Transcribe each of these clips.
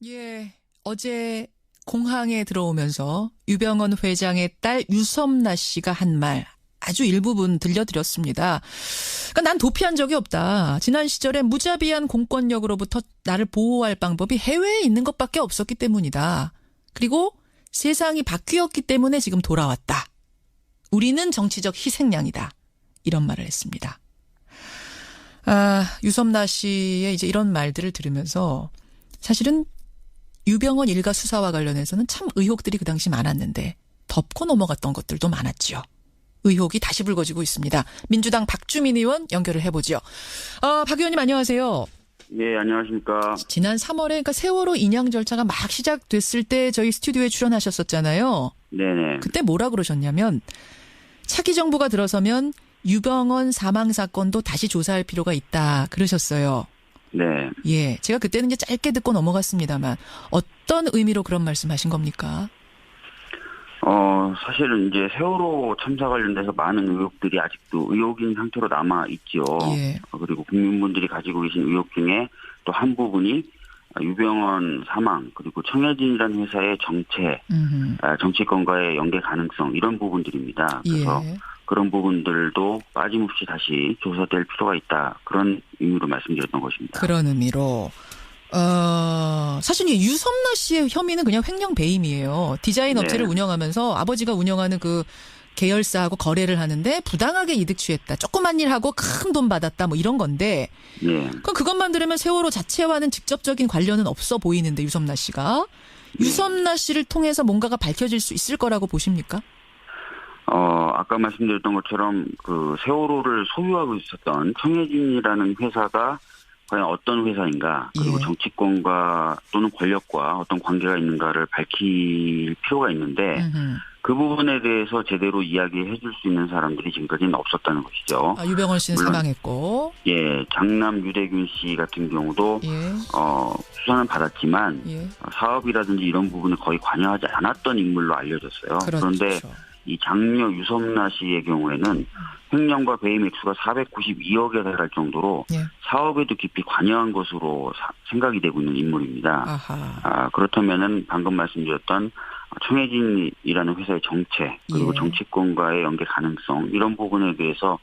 예, 어제 공항에 들어오면서 유병언 회장의 딸 유섬나 씨가 한 말 아주 일부분 들려드렸습니다. 그러니까 난 도피한 적이 없다. 지난 시절에 무자비한 공권력으로부터 나를 보호할 방법이 해외에 있는 것밖에 없었기 때문이다. 그리고 세상이 바뀌었기 때문에 지금 돌아왔다. 우리는 정치적 희생양이다. 이런 말을 했습니다. 유섬나 씨의 이제 이런 말들을 들으면서 사실은 유병언 일가 수사와 관련해서는 참 의혹들이 그 당시 많았는데 덮고 넘어갔던 것들도 많았죠. 의혹이 다시 불거지고 있습니다. 민주당 박주민 의원 연결을 해보죠. 박 의원님 안녕하세요. 예, 안녕하십니까. 지난 3월에 그러니까 세월호 인양 절차가 막 시작됐을 때 저희 스튜디오에 출연하셨었잖아요. 네네. 그때 뭐라 그러셨냐면 차기 정부가 들어서면 유병언 사망 사건도 다시 조사할 필요가 있다 그러셨어요. 네. 예, 제가 그때는 이제 짧게 듣고 넘어갔습니다만 어떤 의미로 그런 말씀하신 겁니까? 사실은 이제 세월호 참사 관련돼서 많은 의혹들이 아직도 의혹인 상태로 남아 있죠. 예. 그리고 국민분들이 가지고 계신 의혹 중에 또 한 부분이 유병언 사망 그리고 청해진이라는 회사의 정체, 정치권과의 연계 가능성 이런 부분들입니다. 그래서 예. 그런 부분들도 빠짐없이 다시 조사될 필요가 있다. 그런 의미로 말씀드렸던 것입니다. 그런 의미로. 사실 이 유섬나 씨의 혐의는 그냥 횡령 배임이에요. 디자인 업체를 네. 운영하면서 아버지가 운영하는 그 계열사하고 거래를 하는데 부당하게 이득 취했다. 조그만 일 하고 큰 돈 받았다. 뭐 이런 건데. 예. 그럼 그것만 들으면 세월호 자체와는 직접적인 관련은 없어 보이는데 유섬나 씨가. 유섬나 씨를 통해서 뭔가가 밝혀질 수 있을 거라고 보십니까? 아까 말씀드렸던 것처럼 그 세월호를 소유하고 있었던 청해진이라는 회사가 과연 어떤 회사인가, 그리고 예. 정치권과 또는 권력과 어떤 관계가 있는가를 밝힐 필요가 있는데 그 부분에 대해서 제대로 이야기해 줄 수 있는 사람들이 지금까지는 없었다는 것이죠. 유병언 씨는 물론, 사망했고. 예, 장남 유대균 씨 같은 경우도 예. 수사는 받았지만 예. 사업이라든지 이런 부분을 거의 관여하지 않았던 인물로 알려졌어요. 그렇죠. 그런데 이 장녀 유섬나 씨의 경우에는 횡령과 배임 액수가 492억에 달할 정도로 예. 사업에도 깊이 관여한 것으로 생각이 되고 있는 인물입니다. 아하. 그렇다면은 방금 말씀드렸던 청해진이라는 회사의 정체 그리고 예. 정치권과의 연계 가능성 이런 부분에 대해서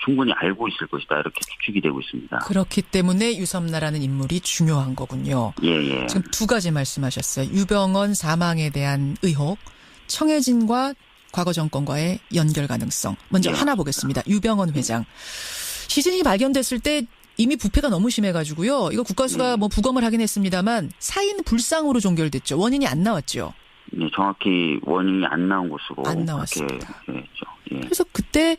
충분히 알고 있을 것이다 이렇게 추측이 되고 있습니다. 그렇기 때문에 유섬나라는 인물이 중요한 거군요. 예. 지금 두 가지 말씀하셨어요. 유병언 사망에 대한 의혹, 청해진과 과거 정권과의 연결 가능성. 먼저 예. 하나 보겠습니다. 유병언 회장. 시신이 발견됐을 때 이미 부패가 너무 심해가지고요. 이거 국가수가 뭐 부검을 하긴 했습니다만 사인 불상으로 종결됐죠. 원인이 안 나왔죠. 네, 정확히 원인이 안 나온 것으로 안 나왔습니다. 그렇게 했죠. 예. 그래서 그때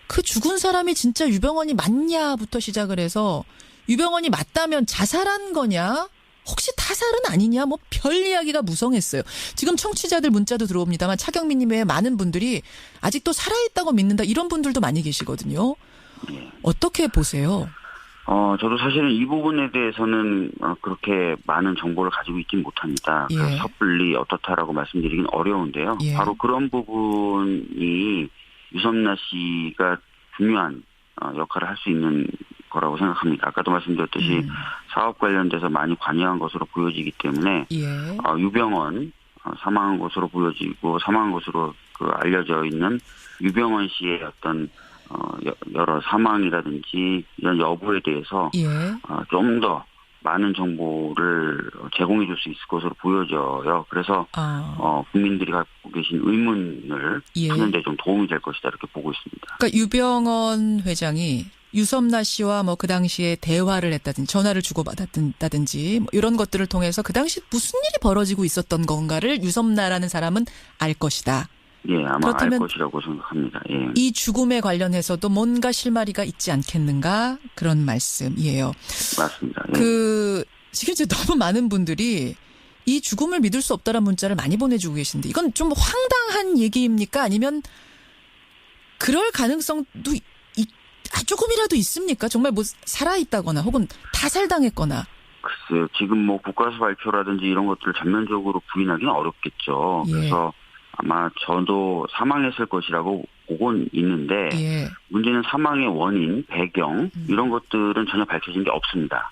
그 죽은 사람이 진짜 유병언이 맞냐부터 시작을 해서 유병언이 맞다면 자살한 거냐? 혹시 타살은 아니냐? 뭐 별 이야기가 무성했어요. 지금 청취자들 문자도 들어옵니다만 차경민님 외에 많은 분들이 아직도 살아있다고 믿는다 이런 분들도 많이 계시거든요. 어떻게 보세요? 저도 사실은 이 부분에 대해서는 그렇게 많은 정보를 가지고 있진 못합니다. 예. 그래서 섣불리 어떻다라고 말씀드리긴 어려운데요. 예. 바로 그런 부분이 유섬나 씨가 중요한 역할을 할 수 있는 거라고 생각합니다. 아까도 말씀드렸듯이 사업 관련돼서 많이 관여한 것으로 보여지기 때문에 예. 유병언 사망한 것으로 보여지고 사망한 것으로 알려져 있는 유병언 씨의 어떤 여러 사망이라든지 이런 여부에 대해서 예. 좀 더 많은 정보를 제공해 줄 수 있을 것으로 보여져요. 그래서 국민들이 갖고 계신 의문을 예. 푸는 데 좀 도움이 될 것이다 이렇게 보고 있습니다. 그러니까 유병언 회장이 유섬나 씨와 뭐 그 당시에 대화를 했다든지 전화를 주고받았다든지 뭐 이런 것들을 통해서 그 당시 무슨 일이 벌어지고 있었던 건가를 유섬나라는 사람은 알 것이다. 예, 아마 알 그렇다면 것이라고 생각합니다. 예. 이 죽음에 관련해서도 뭔가 실마리가 있지 않겠는가 그런 말씀이에요. 맞습니다. 예. 지금 이제 너무 많은 분들이 이 죽음을 믿을 수 없다라는 문자를 많이 보내주고 계신데 이건 좀 황당한 얘기입니까? 아니면 그럴 가능성도 조금이라도 있습니까? 정말 뭐 살아있다거나 혹은 타살당했거나. 글쎄요. 지금 뭐 국가수 발표라든지 이런 것들을 전면적으로 부인하기는 어렵겠죠. 예. 그래서 아마 저도 사망했을 것이라고 보고는 있는데 예. 문제는 사망의 원인, 배경 이런 것들은 전혀 밝혀진 게 없습니다.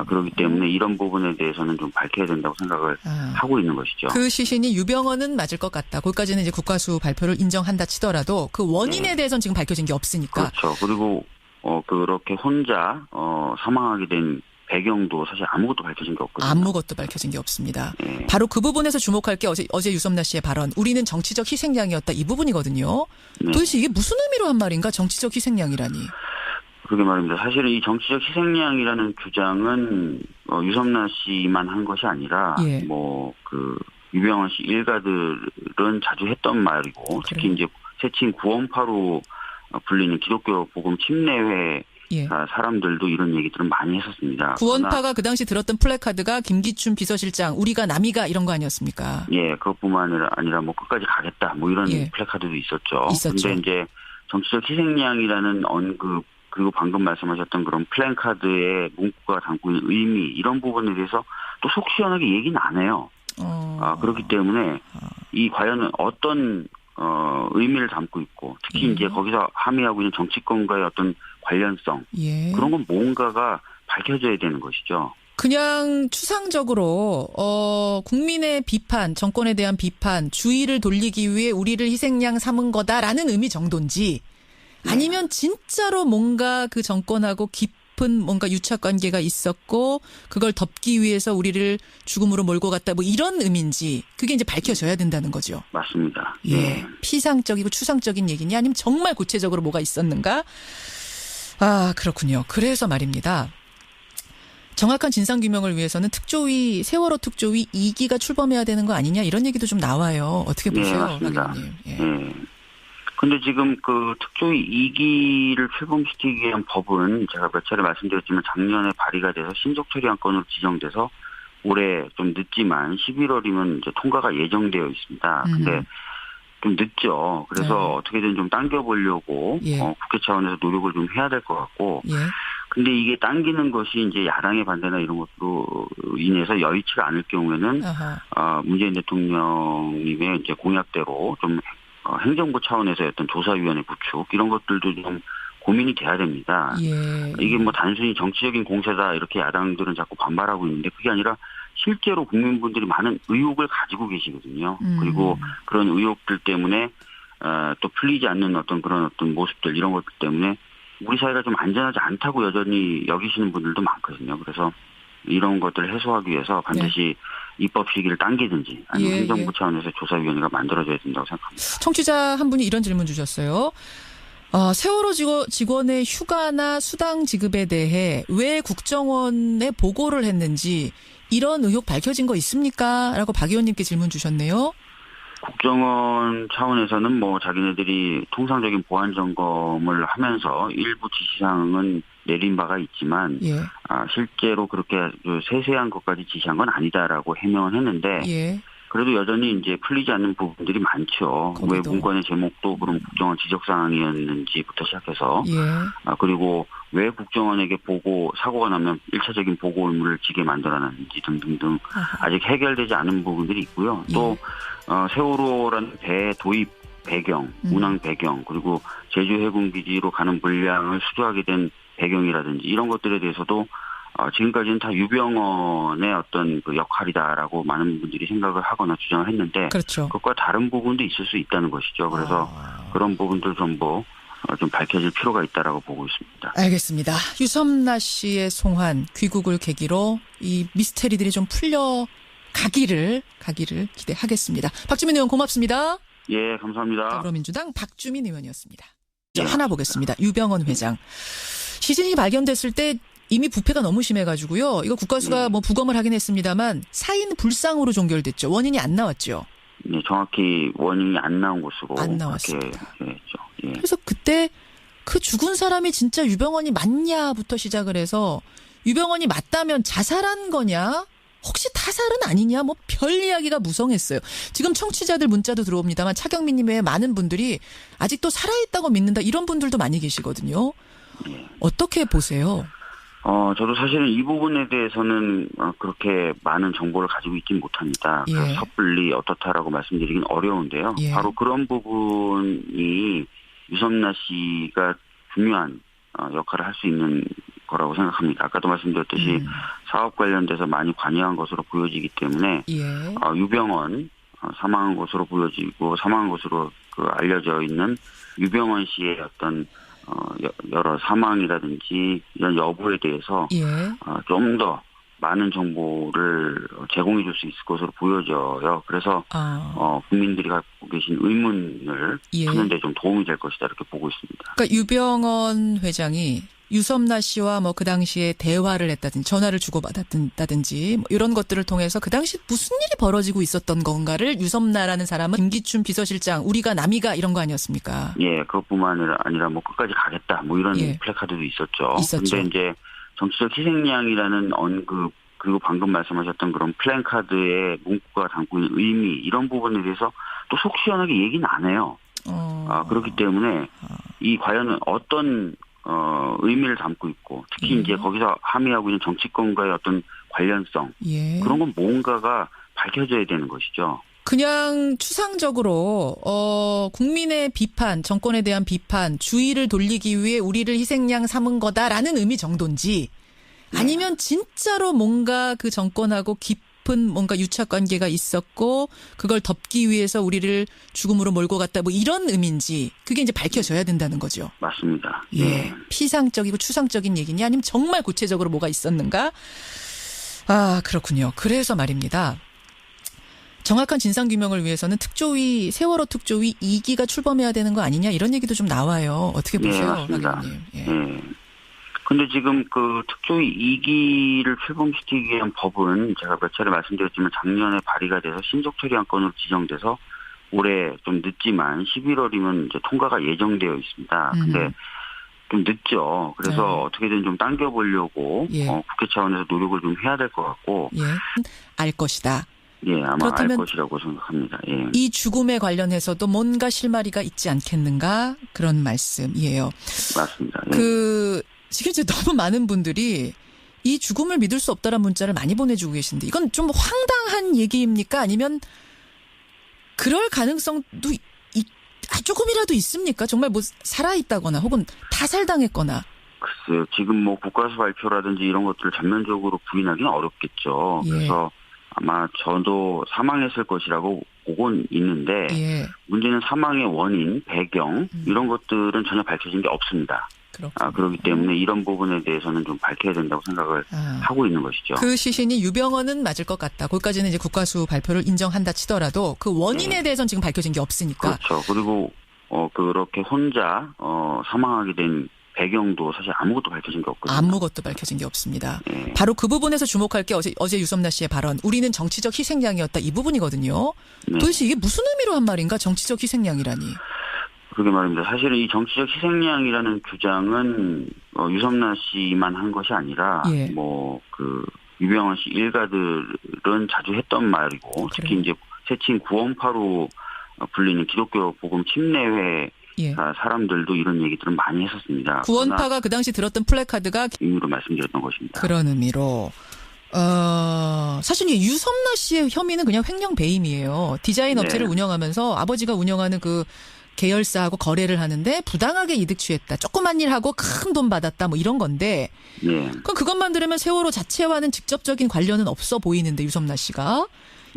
그렇기 때문에 이런 부분에 대해서는 좀 밝혀야 된다고 생각을 하고 있는 것이죠. 그 시신이 유병헌은 맞을 것 같다. 거기까지는 이제 국가수 발표를 인정한다 치더라도 그 원인에 대해서는 지금 밝혀진 게 없으니까. 그렇죠. 그리고 그렇게 혼자 사망하게 된 배경도 사실 아무것도 밝혀진 게 없거든요. 아무것도 밝혀진 게 없습니다. 네. 바로 그 부분에서 주목할 게 어제 유섬나 씨의 발언. 우리는 정치적 희생양이었다. 이 부분이거든요. 네. 도대체 이게 무슨 의미로 한 말인가? 정치적 희생양이라니. 그러게 말입니다. 사실은 이 정치적 희생양이라는 주장은 유섬나 씨만 한 것이 아니라 예. 유병헌 씨 일가들은 자주 했던 말이고 특히 이제 세칭 구원파로 불리는 기독교 복음 침례회 예. 사람들도 이런 얘기들은 많이 했었습니다. 구원파가 그 당시 들었던 플래카드가 김기춘 비서실장 우리가 남이가 이런 거 아니었습니까? 예, 그것뿐만 아니라 뭐 끝까지 가겠다 뭐 이런 예. 플래카드도 있었죠. 있었죠. 근데 이제 정치적 희생양이라는 언급 그리고 방금 말씀하셨던 그런 플랜카드의 문구가 담고 있는 의미 이런 부분에 대해서 또 속 시원하게 얘기는 안 해요. 그렇기 때문에 이 과연 어떤 의미를 담고 있고 특히 이제 거기서 함의하고 있는 정치권과의 어떤 관련성 예. 그런 건 뭔가가 밝혀져야 되는 것이죠. 그냥 추상적으로 국민의 비판, 정권에 대한 비판, 주의를 돌리기 위해 우리를 희생양 삼은 거다라는 의미 정도인지 아니면 진짜로 뭔가 그 정권하고 깊은 뭔가 유착 관계가 있었고 그걸 덮기 위해서 우리를 죽음으로 몰고 갔다 뭐 이런 의미인지 그게 이제 밝혀져야 된다는 거죠. 맞습니다. 예. 피상적이고 추상적인 얘기냐 아니면 정말 구체적으로 뭐가 있었는가? 그렇군요. 그래서 말입니다. 정확한 진상규명을 위해서는 특조위, 세월호 특조위 2기가 출범해야 되는 거 아니냐 이런 얘기도 좀 나와요. 어떻게 보세요? 맞습니다. 예. 근데 지금 그 특조위 2기를 출범시키기 위한 법은 제가 몇 차례 말씀드렸지만 작년에 발의가 돼서 신속 처리안건으로 지정돼서 올해 좀 늦지만 11월이면 이제 통과가 예정되어 있습니다. 근데 좀 늦죠. 그래서 어떻게든 좀 당겨보려고 국회 차원에서 노력을 좀 해야 될 것 같고. 근데 이게 당기는 것이 이제 야당의 반대나 이런 것으로 인해서 여의치가 않을 경우에는 문재인 대통령님의 이제 공약대로 좀 행정부 차원에서의 어떤 조사위원회 구축 이런 것들도 좀 고민이 돼야 됩니다. 이게 뭐 단순히 정치적인 공세다 이렇게 야당들은 자꾸 반발하고 있는데 그게 아니라 실제로 국민분들이 많은 의혹을 가지고 계시거든요. 그리고 그런 의혹들 때문에 또 풀리지 않는 어떤 그런 어떤 모습들 이런 것들 때문에 우리 사회가 좀 안전하지 않다고 여전히 여기시는 분들도 많거든요. 그래서 이런 것들을 해소하기 위해서 반드시 입법 시기를 당기든지 아니면 행정부 차원에서 조사위원회가 만들어져야 된다고 생각합니다. 청취자 한 분이 이런 질문 주셨어요. 세월호 직원의 휴가나 수당 지급에 대해 왜 국정원에 보고를 했는지 이런 의혹 밝혀진 거 있습니까? 라고 박 의원님께 질문 주셨네요. 국정원 차원에서는 뭐 자기네들이 통상적인 보안 점검을 하면서 일부 지시사항은 내린 바가 있지만 실제로 그렇게 세세한 것까지 지시한 건 아니다라고 해명을 했는데 그래도 여전히 이제 풀리지 않는 부분들이 많죠. 거기도. 왜 문건의 제목도 그럼 국정원 지적사항이었는지부터 시작해서 그리고 왜 국정원에게 사고가 나면 1차적인 보고 의무를 지게 만들어놨는지 등등등 아직 해결되지 않은 부분들이 있고요. 또 세월호라는 배 도입 배경, 운항 배경 그리고 제주 해군기지로 가는 물량을 수주하게 된 배경이라든지 이런 것들에 대해서도 지금까지는 다 유병헌의 어떤 그 역할이다라고 많은 분들이 생각을 하거나 주장을 했는데 그렇죠. 그것과 다른 부분도 있을 수 있다는 것이죠. 그래서 그런 부분들 전부 좀 밝혀질 필요가 있다라고 보고 있습니다. 알겠습니다. 유섬나 씨의 송환 귀국을 계기로 이 미스테리들이 좀 풀려가기를 기대하겠습니다. 박주민 의원 고맙습니다. 예, 감사합니다. 더불어민주당 박주민 의원이었습니다. 하나 보겠습니다. 유병헌 회장. 시신이 발견됐을 때 이미 부패가 너무 심해가지고요. 이거 국가수가 뭐 부검을 하긴 했습니다만 사인 불상으로 종결됐죠. 원인이 안 나왔죠. 네, 정확히 원인이 안 나온 것으로 안 나왔습니다. 했죠. 그래서 그때 그 죽은 사람이 진짜 유병헌이 맞냐부터 시작을 해서 유병헌이 맞다면 자살한 거냐? 혹시 타살은 아니냐? 뭐 별 이야기가 무성했어요. 지금 청취자들 문자도 들어옵니다만 차경민님 외에 많은 분들이 아직도 살아있다고 믿는다 이런 분들도 많이 계시거든요. 어떻게 보세요? 저도 사실은 이 부분에 대해서는 그렇게 많은 정보를 가지고 있진 못합니다. 그래서 섣불리 어떻다라고 말씀드리긴 어려운데요. 바로 그런 부분이 유섬나 씨가 중요한 역할을 할 수 있는 거라고 생각합니다. 아까도 말씀드렸듯이 사업 관련돼서 많이 관여한 것으로 보여지기 때문에 예. 유병헌 사망한 것으로 보여지고 사망한 것으로 알려져 있는 유병헌 씨의 어떤 여러 사망이라든지 이런 여부에 대해서 예. 좀 더 많은 정보를 제공해 줄 수 있을 것으로 보여져요. 그래서 국민들이 갖고 계신 의문을 예. 푸는 데 좀 도움이 될 것이다 이렇게 보고 있습니다. 그러니까 유병헌 회장이 유섬나 씨와 뭐 그 당시에 대화를 했다든지 전화를 주고받았다든지 뭐 이런 것들을 통해서 그 당시 무슨 일이 벌어지고 있었던 건가를 유섬나라는 사람은 김기춘 비서실장 우리가 남이가 이런 거 아니었습니까? 예, 그것뿐만 아니라 뭐 끝까지 가겠다 뭐 이런 예. 플래카드도 있었죠. 있었죠. 근데 이제 정치적 희생양이라는 언급 그리고 방금 말씀하셨던 그런 플랜카드의 문구가 담고 있는 의미 이런 부분에 대해서 또 속 시원하게 얘기는 안 해요. 그렇기 때문에 이 과연 어떤 의미를 담고 있고 특히 이제 거기서 함의하고 있는 정치권과의 어떤 관련성 예. 그런 건 뭔가가 밝혀져야 되는 것이죠. 그냥 추상적으로 국민의 비판, 정권에 대한 비판, 주의를 돌리기 위해 우리를 희생양 삼은 거다라는 의미 정도인지 아니면 진짜로 뭔가 그 정권하고 깊은 뭔가 유착 관계가 있었고 그걸 덮기 위해서 우리를 죽음으로 몰고 갔다 뭐 이런 의미인지 그게 이제 밝혀져야 된다는 거죠. 맞습니다. 예. 피상적이고 추상적인 얘기냐 아니면 정말 구체적으로 뭐가 있었는가? 그렇군요. 그래서 말입니다. 정확한 진상규명을 위해서는 특조위, 세월호 특조위 2기가 출범해야 되는 거 아니냐 이런 얘기도 좀 나와요. 어떻게 보세요? 맞습니다. 예. 근데 지금 그 특조위 2기를 출범시키기 위한 법은 제가 몇 차례 말씀드렸지만 작년에 발의가 돼서 신속 처리 안건으로 지정돼서 올해 좀 늦지만 11월이면 이제 통과가 예정되어 있습니다. 근데 좀 늦죠. 그래서 어떻게든 좀 당겨보려고 국회 차원에서 노력을 좀 해야 될 것 같고. 예. 알 것이다. 예, 아마 알 것이라고 생각합니다. 예. 이 죽음에 관련해서도 뭔가 실마리가 있지 않겠는가 그런 말씀이에요. 맞습니다. 예. 지금 이제 너무 많은 분들이 이 죽음을 믿을 수 없다라는 문자를 많이 보내주고 계신데 이건 좀 황당한 얘기입니까? 아니면 그럴 가능성도 조금이라도 있습니까? 정말 뭐 살아있다거나 혹은 타살당했거나. 글쎄요. 지금 뭐 국가수 발표라든지 이런 것들을 전면적으로 부인하기는 어렵겠죠. 예. 그래서 아마 저도 사망했을 것이라고 보고는 있는데 문제는 사망의 원인, 배경 이런 것들은 전혀 밝혀진 게 없습니다. 그렇기 때문에 이런 부분에 대해서는 좀 밝혀야 된다고 생각을 하고 있는 것이죠. 그 시신이 유병헌은 맞을 것 같다. 거기까지는 이제 국가수 발표를 인정한다 치더라도 그 원인에 대해서는 지금 밝혀진 게 없으니까. 그렇죠. 그리고 그렇게 혼자 사망하게 된 배경도 사실 아무것도 밝혀진 게 없거든요. 아무것도 밝혀진 게 없습니다. 바로 그 부분에서 주목할 게 어제 유섬나 씨의 발언. 우리는 정치적 희생양이었다. 이 부분이거든요. 도대체 이게 무슨 의미로 한 말인가? 정치적 희생양이라니. 그러게 말입니다. 사실은 이 정치적 희생양이라는 주장은 유섬나 씨만 한 것이 아니라 유병헌 씨 일가들은 자주 했던 말이고 특히 이제 세칭 구원파로 불리는 기독교 복음 침례회 사람들도 이런 얘기들은 많이 했었습니다. 구원파가 그 당시 들었던 플래카드가 의미로 말씀드렸던 것입니다. 그런 의미로. 사실 유섬나 씨의 혐의는 그냥 횡령 배임이에요. 디자인 업체를 운영하면서 아버지가 운영하는 그 계열사하고 거래를 하는데 부당하게 이득 취했다. 조그만 일 하고 큰 돈 받았다. 뭐 이런 건데. 그럼 그것만 들으면 세월호 자체와는 직접적인 관련은 없어 보이는데 유섬나 씨가.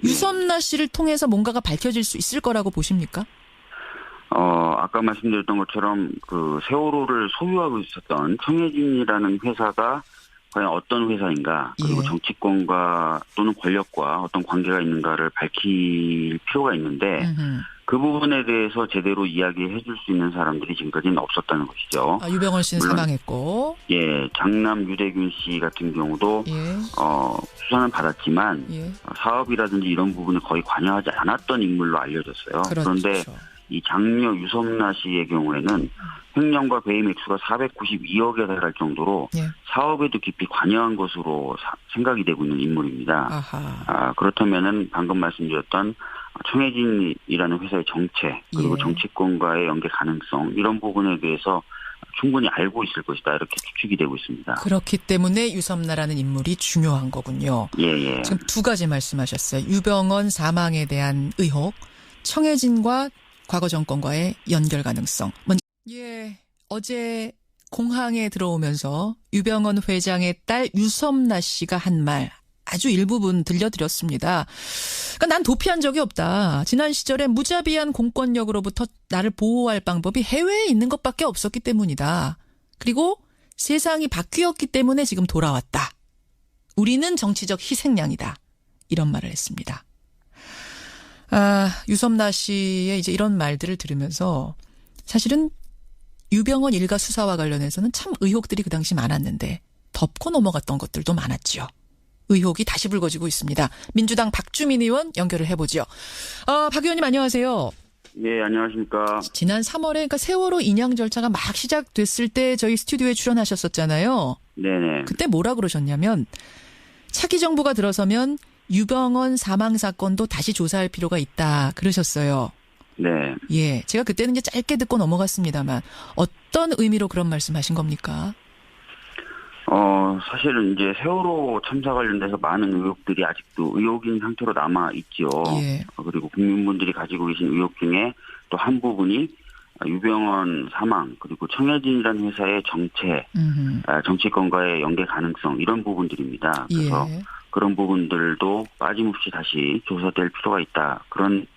유섬나 씨를 통해서 뭔가가 밝혀질 수 있을 거라고 보십니까? 아까 말씀드렸던 것처럼 그 세월호를 소유하고 있었던 청해진이라는 회사가 과연 어떤 회사인가 그리고 정치권과 또는 권력과 어떤 관계가 있는가를 밝힐 필요가 있는데 그 부분에 대해서 제대로 이야기해 줄 수 있는 사람들이 지금까지는 없었다는 것이죠. 유병헌 씨는 사망했고. 장남 유대균 씨 같은 경우도 수사는 받았지만 사업이라든지 이런 부분에 거의 관여하지 않았던 인물로 알려졌어요. 그런데 이 장녀 유섬나 씨의 경우에는 횡령과 배임 액수가 492억에 달할 정도로 사업에도 깊이 관여한 것으로 생각이 되고 있는 인물입니다. 그렇다면은 방금 말씀드렸던 청해진이라는 회사의 정체 그리고 정치권과의 연계 가능성 이런 부분에 대해서 충분히 알고 있을 것이다 이렇게 추측이 되고 있습니다. 그렇기 때문에 유섬나라는 인물이 중요한 거군요. 지금 두 가지 말씀하셨어요. 유병헌 사망에 대한 의혹, 청해진과 과거 정권과의 연결 가능성. 예, 어제 공항에 들어오면서 유병언 회장의 딸 유섬나 씨가 한 말 아주 일부분 들려드렸습니다. 그러니까 난 도피한 적이 없다. 지난 시절에 무자비한 공권력으로부터 나를 보호할 방법이 해외에 있는 것밖에 없었기 때문이다. 그리고 세상이 바뀌었기 때문에 지금 돌아왔다. 우리는 정치적 희생양이다. 이런 말을 했습니다. 유섬나 씨의 이제 이런 말들을 들으면서 사실은 유병언 일가 수사와 관련해서는 참 의혹들이 그 당시 많았는데 덮고 넘어갔던 것들도 많았죠. 의혹이 다시 불거지고 있습니다. 민주당 박주민 의원 연결을 해보죠. 박 의원님 안녕하세요. 네, 안녕하십니까. 지난 3월에 그러니까 세월호 인양 절차가 막 시작됐을 때 저희 스튜디오에 출연하셨었잖아요. 네네. 그때 뭐라 그러셨냐면 차기 정부가 들어서면 유병언 사망 사건도 다시 조사할 필요가 있다 그러셨어요. 네. 예, 제가 그때는 이제 짧게 듣고 넘어갔습니다만 어떤 의미로 그런 말씀하신 겁니까? 사실은 이제 세월호 참사 관련돼서 많은 의혹들이 아직도 의혹인 상태로 남아 있죠. 예. 그리고 국민분들이 가지고 계신 의혹 중에 또 한 부분이 유병언 사망 그리고 청해진이라는 회사의 정치권과의 연계 가능성 이런 부분들입니다. 그래서 예. 그런 부분들도 빠짐없이 다시 조사될 필요가 있다. 그런